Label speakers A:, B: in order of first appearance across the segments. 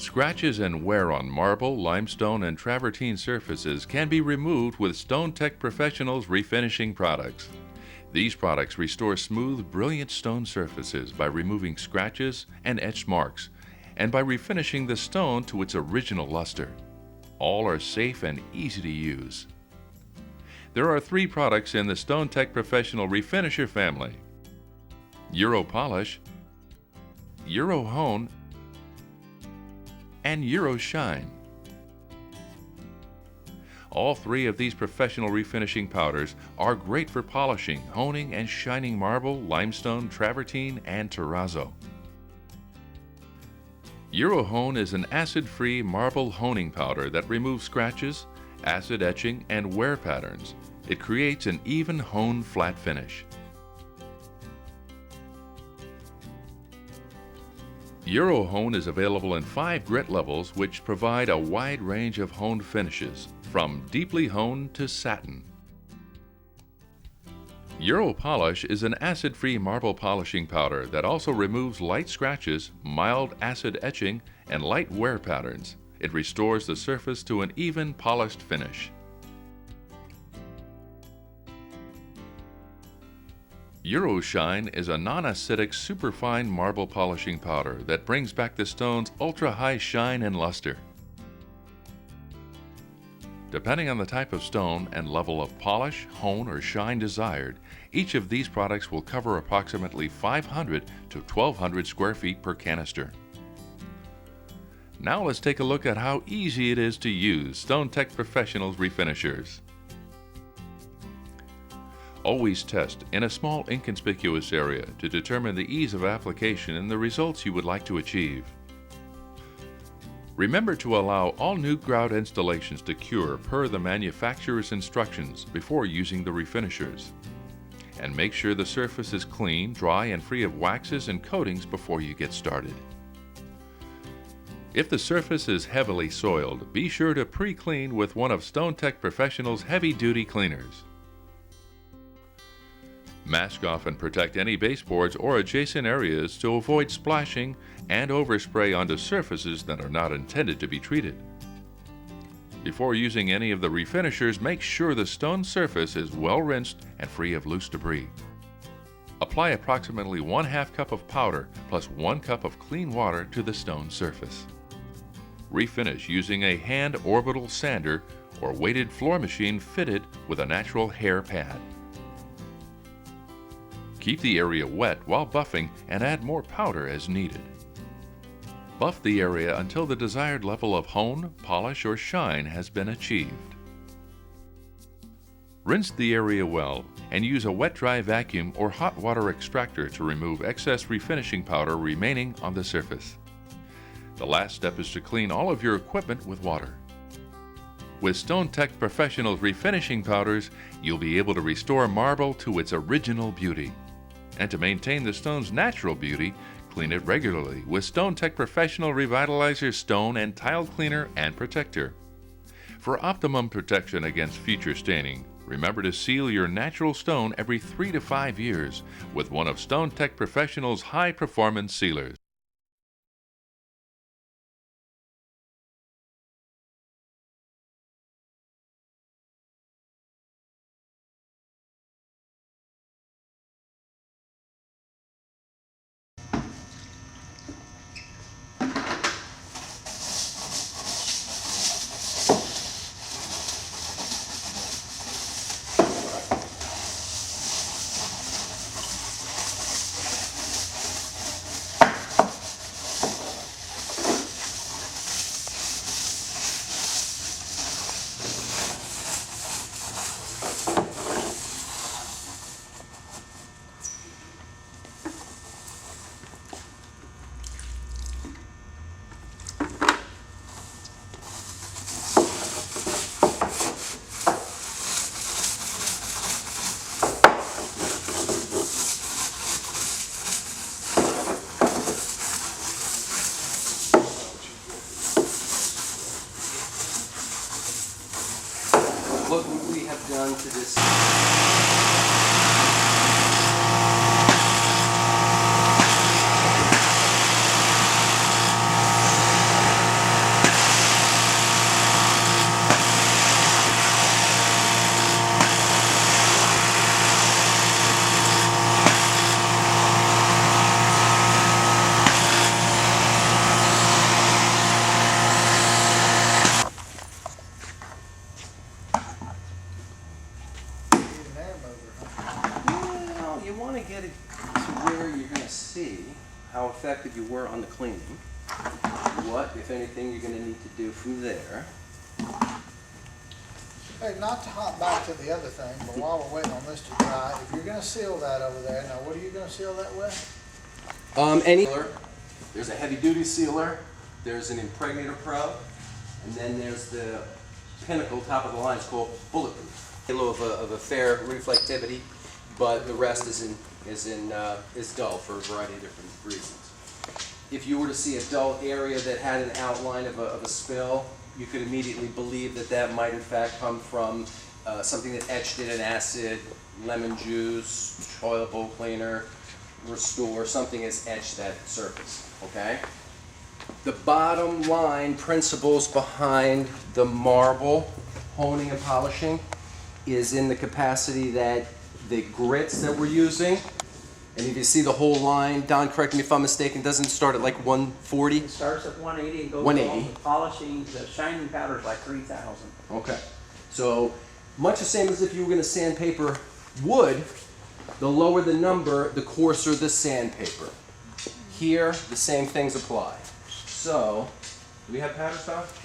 A: Scratches and wear on marble, limestone, and travertine surfaces can be removed with StoneTech Professional's refinishing products. These products restore smooth, brilliant stone surfaces by removing scratches and etched marks, and by refinishing the stone to its original luster. All are safe and easy to use. There are 3 products in the StoneTech Professional Refinisher family: Euro Polish, Euro Hone, and Euro Shine. All 3 of these professional refinishing powders are great for polishing, honing, and shining marble, limestone, travertine, and terrazzo. Euro Hone is an acid-free marble honing powder that removes scratches, acid etching, and wear patterns. It creates an even honed flat finish. Euro Hone is available in 5 grit levels, which provide a wide range of honed finishes, from deeply honed to satin. Euro Polish is an acid-free marble polishing powder that also removes light scratches, mild acid etching, and light wear patterns. It restores the surface to an even, polished finish. Euro Shine is a non-acidic superfine marble polishing powder that brings back the stone's ultra-high shine and luster. Depending on the type of stone and level of polish, hone, or shine desired, each of these products will cover approximately 500 to 1,200 square feet per canister. Now let's take a look at how easy it is to use StoneTech Professional's refinishers. Always test in a small inconspicuous area to determine the ease of application and the results you would like to achieve. Remember to allow all new grout installations to cure per the manufacturer's instructions before using the refinishers. And make sure the surface is clean, dry, and free of waxes and coatings before you get started. If the surface is heavily soiled, be sure to pre-clean with one of StoneTech Professional's heavy-duty cleaners. Mask off and protect any baseboards or adjacent areas to avoid splashing and overspray onto surfaces that are not intended to be treated. Before using any of the refinishers, make sure the stone surface is well rinsed and free of loose debris. Apply approximately 1/2 cup of powder plus 1 cup of clean water to the stone surface. Refinish using a hand orbital sander or weighted floor machine fitted with a natural hair pad. Keep the area wet while buffing and add more powder as needed. Buff the area until the desired level of hone, polish, or shine has been achieved. Rinse the area well and use a wet-dry vacuum or hot water extractor to remove excess refinishing powder remaining on the surface. The last step is to clean all of your equipment with water. With StoneTech Professional's refinishing powders, you'll be able to restore marble to its original beauty. And to maintain the stone's natural beauty, clean it regularly with StoneTech Professional Revitalizer Stone and Tile Cleaner and Protector. For optimum protection against future staining, remember to seal your natural stone every 3 to 5 years with one of StoneTech Professional's high-performance sealers.
B: What would we have done to this? how effective you were on the cleaning. What, if anything, you're going to need to do from there.
C: Hey, not to hop back to the other thing, but while we're waiting on this to dry, if you're gonna seal that over there, now what are you gonna seal that with?
B: Any sealer. There's a heavy duty sealer, there's an Impregnator Pro, and then there's the pinnacle, top of the line, it's called Bulletproof. A little of a fair reflectivity, but the rest is dull for a variety of different reasons. If you were to see a dull area that had an outline of a spill, you could immediately believe that that might in fact come from something that etched in an acid, lemon juice, oil bowl cleaner, restore, something has etched that surface, okay? The bottom line principles behind the marble honing and polishing is in the capacity that the grits that we're using, and if you see the whole line, Don, correct me if I'm mistaken, doesn't start at like 140?
D: It starts at 180 and goes
B: 180.
D: along. The polishing, the shining powder is like 3,000.
B: Okay. So, much the same as if you were going to sandpaper wood, the lower the number, the coarser the sandpaper. Here, the same things apply. So, do we have powder stuff?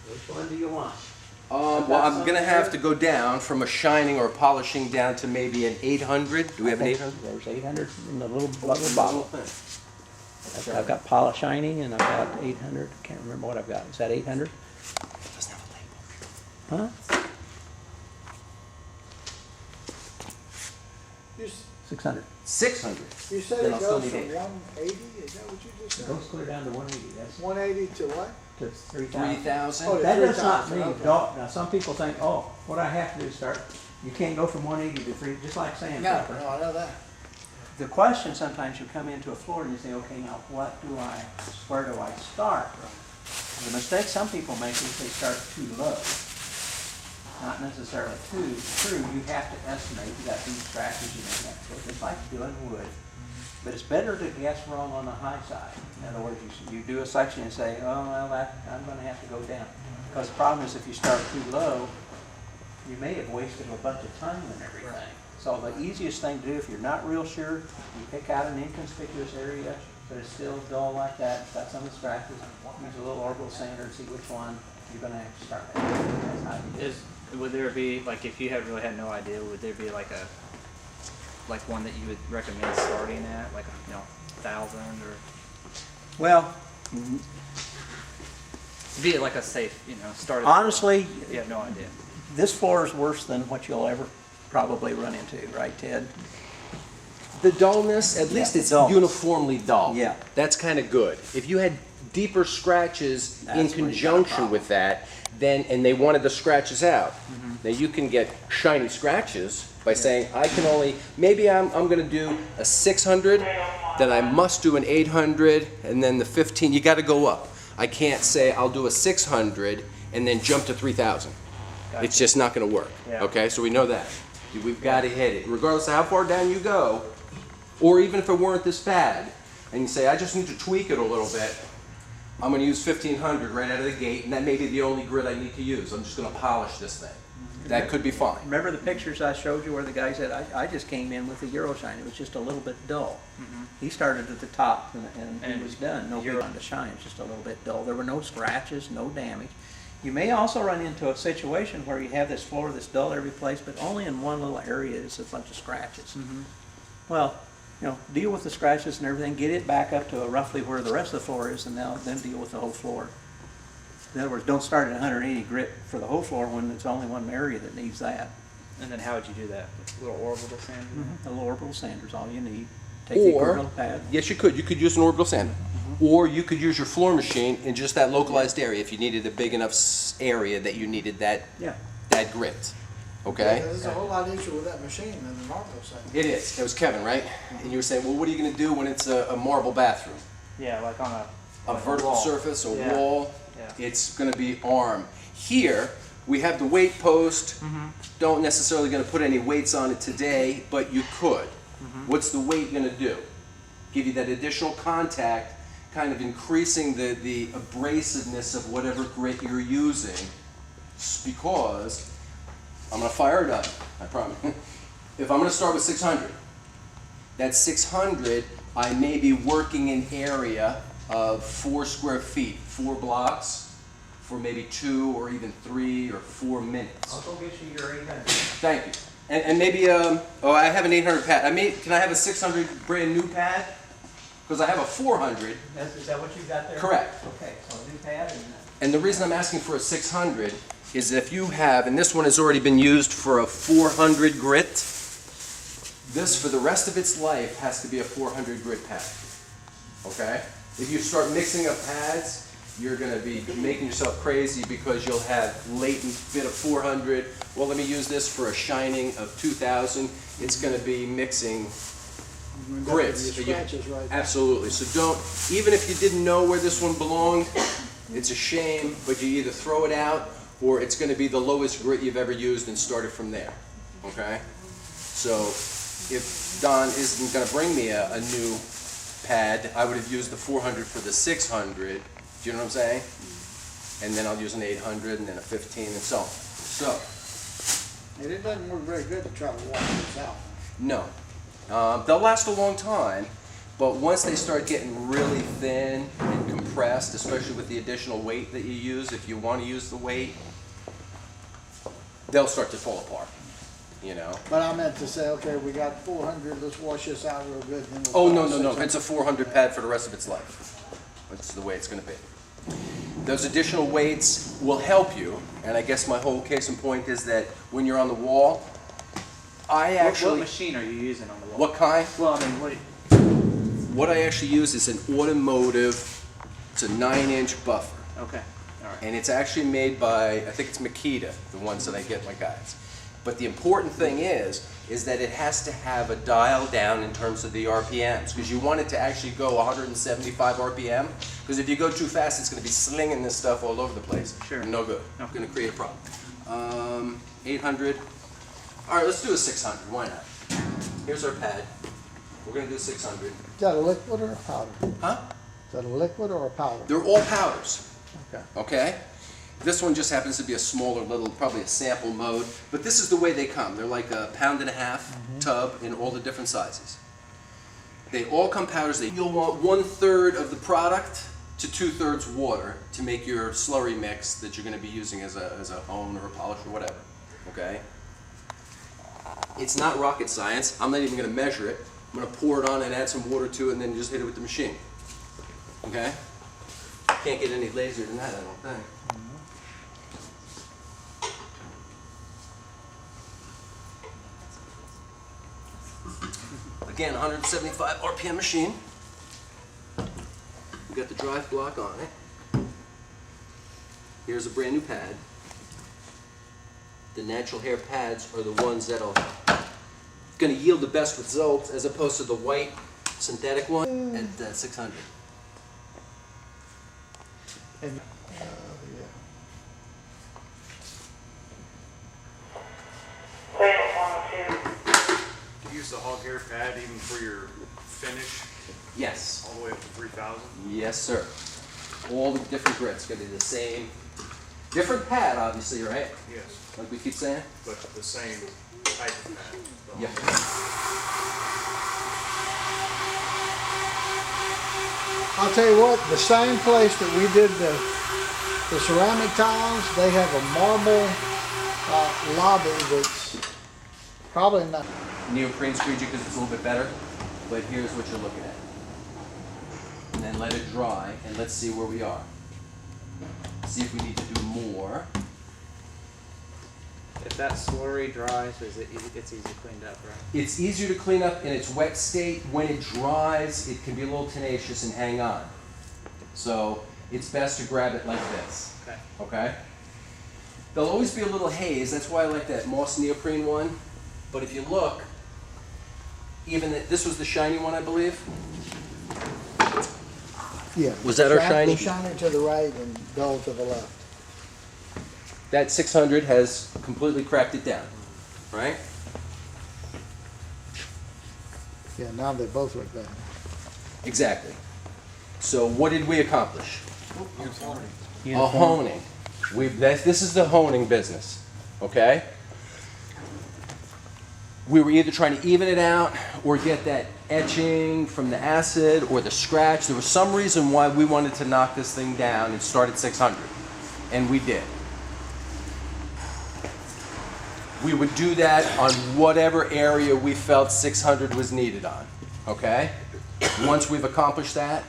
D: Which one do you want?
B: Well, I'm going to have to go down from a shining or polishing down to maybe an 800. Do we have an 800?
D: There's 800 in the little bottle. I've got polish shining and I've got 800. I can't remember what I've got. Is that 800?
B: It doesn't have a label.
D: Huh?
C: You,
D: 600.
B: 600.
C: you said
B: Then
C: it
B: I'll still
C: goes
B: need
C: from
B: 8.
C: 180, is that what you just
D: It
C: said?
D: goes clear down to 180. That's
C: 180 to what?
D: to 3,000.
B: 3,000.
C: Oh,
D: That does not
C: 3,000,
D: mean
C: okay.
D: don't. Now some people think, oh, what I have to do is start. You can't go from 180 to 3, just like sandpaper.
C: No, I know that.
D: The question sometimes you come into a floor and you say, okay, now where do I start? The mistake some people make is they start too low. Not necessarily too true. You have to estimate. You got these scratches, you know, it's like doing wood. But it's better to guess wrong on the high side. In other words, you do a section and say, oh, well, I'm going to have to go down. Because the problem is if you start too low, you may have wasted a bunch of time and everything. So the easiest thing to do, if you're not real sure, you pick out an inconspicuous area that is still dull like that, it's got some of the scratches, use a little orbital sander and see which one you're going to have to start at. That's how you do it.
E: Would there be, like, if you really had no idea, would there be like one that you would recommend starting at, like, 1,000 or
D: Well,
E: be it like a safe, start at
D: honestly,
E: if you have no idea.
D: this floor is worse than what you'll ever probably run into, right, Ted?
B: The dullness, at least
D: Yeah,
B: it's
D: dull.
B: uniformly dull.
D: Yeah.
B: That's kind of good. If you had deeper scratches
D: That's
B: in
D: where you got a
B: conjunction
D: problem.
B: with that, then, and they wanted the scratches out, now you can get shiny scratches by saying, I can only, maybe I'm going to do a 600, then I must do an 800, and then the 15, you got to go up. I can't say I'll do a 600 and then jump to 3,000. It's just not going to work.
E: Yeah.
B: Okay, so we know that. We've got to hit it. Regardless of how far down you go, or even if it weren't this bad, and you say, I just need to tweak it a little bit, I'm going to use 1,500 right out of the gate, and that may be the only grit I need to use. I'm just going to polish this thing. That could be fine.
D: Remember the pictures I showed you where the guy said, I just came in with a Euroshine. It was just a little bit dull. He started at the top and he
E: And
D: was done. No
E: Euro-
D: big on to shine, it's just a little bit dull. There were no scratches, no damage. You may also run into a situation where you have this floor that's dull every place, but only in one little area is a bunch of scratches. Well, deal with the scratches and everything, get it back up to roughly where the rest of the floor is, and then deal with the whole floor. In other words, don't start at 180 grit for the whole floor when it's only one area that needs that.
E: And then how would you do that? A little orbital sand?
D: A little orbital sander's all you need. Take the
B: Or,
D: orbital pad.
B: yes, you could. You could use an orbital sander. Or you could use your floor machine in just that localized area if you needed a big enough area that you needed that
D: Yeah.
B: grit. Okay?
C: This is a whole lot easier with that machine than the marble side.
B: It is. It was Kevin, right? And you were saying, well, what are you going to do when it's a marble bathroom?
E: Yeah, like on
B: A
E: like
B: vertical
E: wall.
B: surface, a
E: Yeah.
B: wall,
E: Yeah.
B: it's going to be arm. Here, we have the weight post. Don't necessarily going to put any weights on it today, but you could. What's the weight going to do? Give you that additional contact, kind of increasing the abrasiveness of whatever grit you're using, because I'm going to fire it up, I promise. If I'm going to start with 600, That 600, I may be working an area of 4 square feet, 4 blocks, for maybe 2 or even 3 or 4 minutes.
D: I'll go get you your 800.
B: Thank you. And maybe, oh, I have an 800 pad. Can I have a 600 brand new pad? Because I have a 400.
D: Is that what you've got there?
B: Correct.
D: Okay, so new pad and
B: And the reason I'm asking for a 600 is if you have, and this one has already been used for a 400 grit, this for the rest of its life has to be a 400 grit pad. Okay? If you start mixing up pads, you're going to be making yourself crazy because you'll have latent bit of 400. Well, let me use this for a shining of 2000. It's going to be mixing grits.
C: Scratches right there.
B: Absolutely. So don't, even if you didn't know where this one belonged, it's a shame, but you either throw it out or it's going to be the lowest grit you've ever used and start it from there. Okay? So if Don isn't going to bring me a new pad, I would have used the 400 for the 600. Do you know what I'm saying? And then I'll use an 800 and then a 15 and so on. So,
C: And it doesn't work very good to try to wash this out.
B: no. They'll last a long time, but once they start getting really thin and compressed, especially with the additional weight that you use, if you want to use the weight, they'll start to fall apart, you know?
C: But I meant to say, okay, we got 400, let's wash this out real good. Then we'll
B: Oh,
C: try
B: no, no, no.
C: 600.
B: It's a 400 pad for the rest of its life. That's the way it's going to be. Those additional weights will help you, and I guess my whole case in point is that when you're on the wall,
E: What machine are you using on the wall?
B: What kind?
E: Well, I mean,
B: What I actually use is an automotive, it's a 9-inch buffer.
E: okay, all right.
B: And it's actually made by, I think it's Makita, the ones that I get my guides. But the important thing is that it has to have a dial down in terms of the RPMs, because you want it to actually go 175 RPM, because if you go too fast, it's going to be slinging this stuff all over the place.
E: Sure.
B: No good. It's going to create a problem. 800. All right, let's do a 600. Why not? Here's our pad. We're going to do 600.
C: Is that a liquid or a powder?
B: Huh?
C: Is that a liquid or a powder?
B: They're all powders.
C: Okay.
B: Okay? This one just happens to be a smaller little, probably a sample mode, but this is the way they come. They're like a 1.5-pound tub in all the different sizes. They all come powders. You'll want 1/3 of the product to 2/3 water to make your slurry mix that you're going to be using as a hone or a polish or whatever. Okay? It's not rocket science. I'm not even going to measure it. I'm going to pour it on and add some water to it and then just hit it with the machine. Okay? Can't get any lazier than that, I don't think. Again, 175 RPM machine. We got the drive block on it. Here's a brand new pad. The natural hair pads are the ones that are going to yield the best results as opposed to the white synthetic one at 600.
C: And,
F: You use the hog hair pad even for your finish,
B: Yes.
F: all the way up to 3,000?
B: Yes, sir. All the different grits going to be the same. Different pad, obviously, right?
F: Yes,
B: Like we keep saying?
F: but the same type of pad. the
B: Yep.
C: I'll tell you what, the same place that we did the ceramic tiles, they have a marble lobby that's probably not.
B: Neoprene squeegee because it's a little bit better, but here's what you're looking at. And then let it dry, and let's see where we are. See if we need to do more.
E: If that slurry dries, is it easy, it's easy cleaned up, right?
B: It's easier to clean up in its wet state. When it dries, it can be a little tenacious and hang on. So it's best to grab it like this.
E: Okay.
B: Okay? There'll always be a little haze. That's why I like that moss neoprene one. But if you look, even this was the shiny one, I believe.
C: Yeah.
B: Was that our shiny?
C: Shiny to the right and dull to the left.
B: That 600 has completely cracked it down, right?
C: Yeah, now they both look better.
B: Exactly. So what did we accomplish? A honing. This is the honing business, okay? We were either trying to even it out or get that etching from the acid or the scratch. There was some reason why we wanted to knock this thing down and start at 600, and we did. We would do that on whatever area we felt 600 was needed on, okay? Once we've accomplished that,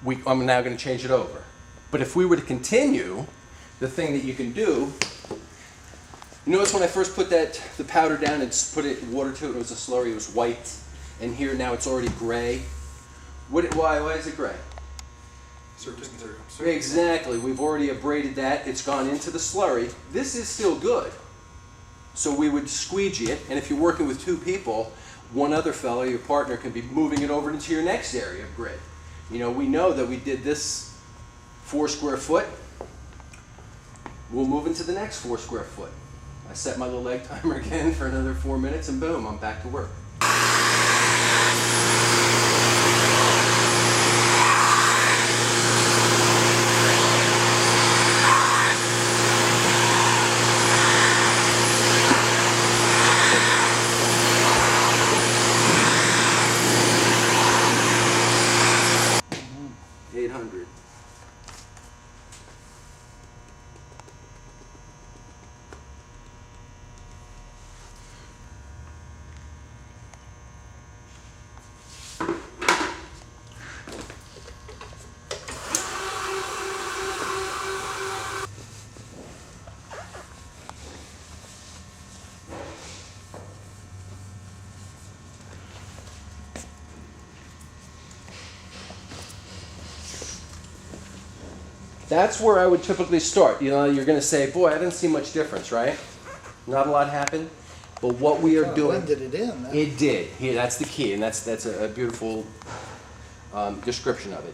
B: I'm now going to change it over. But if we were to continue, the thing that you can do, you notice when I first put the powder down and put water to it, it was a slurry, it was white, and here now it's already gray. Why is it gray? Exactly, we've already abraded that, it's gone into the slurry. This is still good. So we would squeegee it, and if you're working with two people, one other fellow, your partner, can be moving it over into your next area of grid. You know, we know that we did this 4 square foot. We'll move into the next 4 square foot. I set my little egg timer again for another 4 minutes, and boom, I'm back to work. That's where I would typically start. You know, you're going to say, boy, I didn't see much difference, right? Not a lot happened. But what we are doing...
C: Blended it in.
B: It did. Here, that's the key, and that's a beautiful description of it.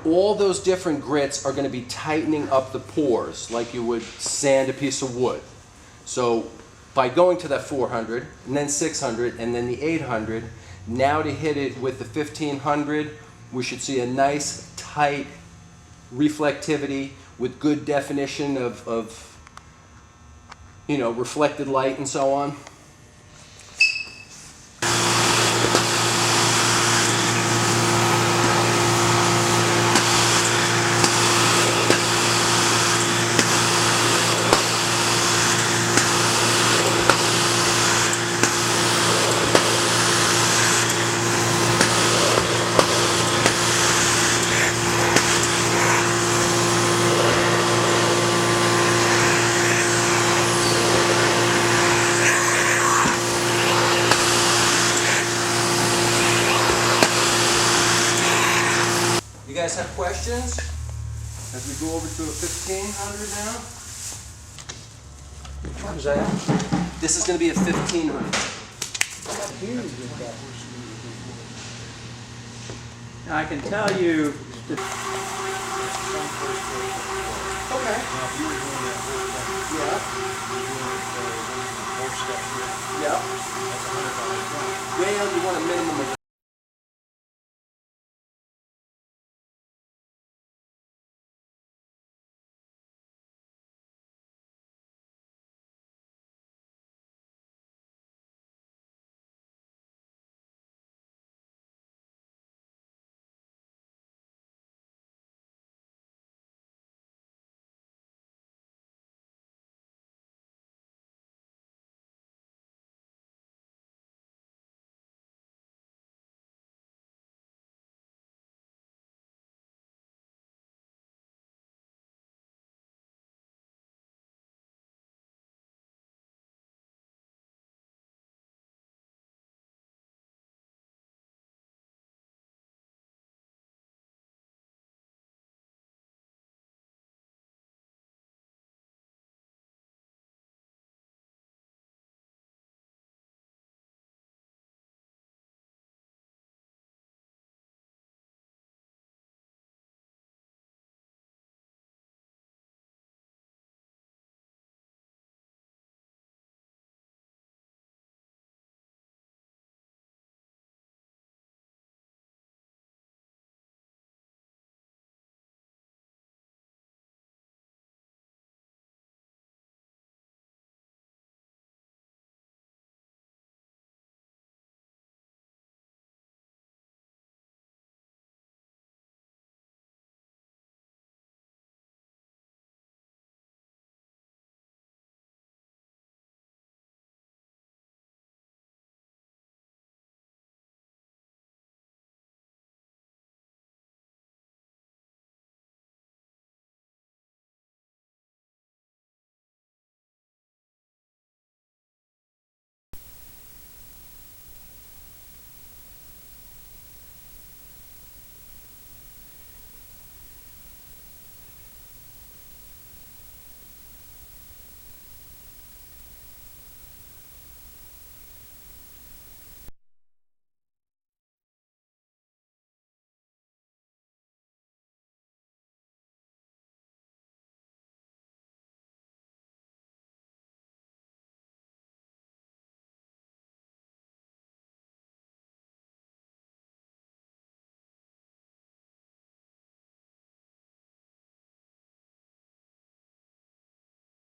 B: All those different grits are going to be tightening up the pores like you would sand a piece of wood. So by going to that 400, and then 600, and then the 800, now to hit it with the 1500, we should see a nice, tight reflectivity with good definition of you know, reflected light and so on. You guys have questions as we go over to a 1500 now?
C: What was that?
B: This is going to be a 1500.
D: Now I can tell you,
B: Okay. Yeah. Yeah. Well, you want a minimum of